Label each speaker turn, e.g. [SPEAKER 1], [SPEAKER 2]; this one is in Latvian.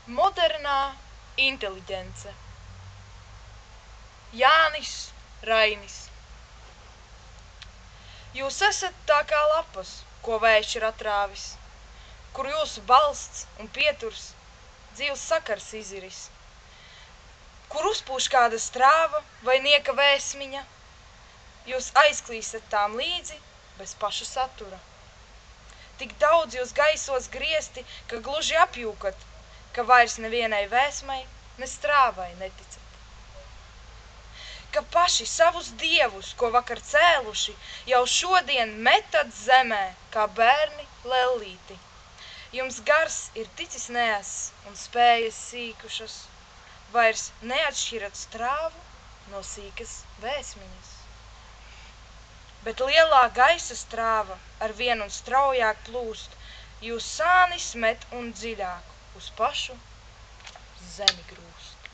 [SPEAKER 1] Modernā inteliģence. Jānis Rainis. Jūs esat tā kā lapas, ko vējš ir atrāvis, kur jūsu balsts un pieturs dzīves sakars iziris, kur uzpūš kāda strāva vai nieka vēsmiņa, jūs aizklīsat tām līdzi bez paša satura. Tik daudz jūs gaisos griesti, ka gluži apjūkat, ka vairs nevienai vēsmai, ne strāvai neticat. Ka paši savus dievus, ko vakar cēluši, jau šodien metat zemē, kā bērni lellīti. Jums gars ir ticis neess un spējas sīkušas, vairs neatšķirat strāvu no sīkas vēsmiņas. Bet lielā gaisa strāva ar vien un straujāk plūst, jūs sānis met un dziļāk uz pašu zemi grūst.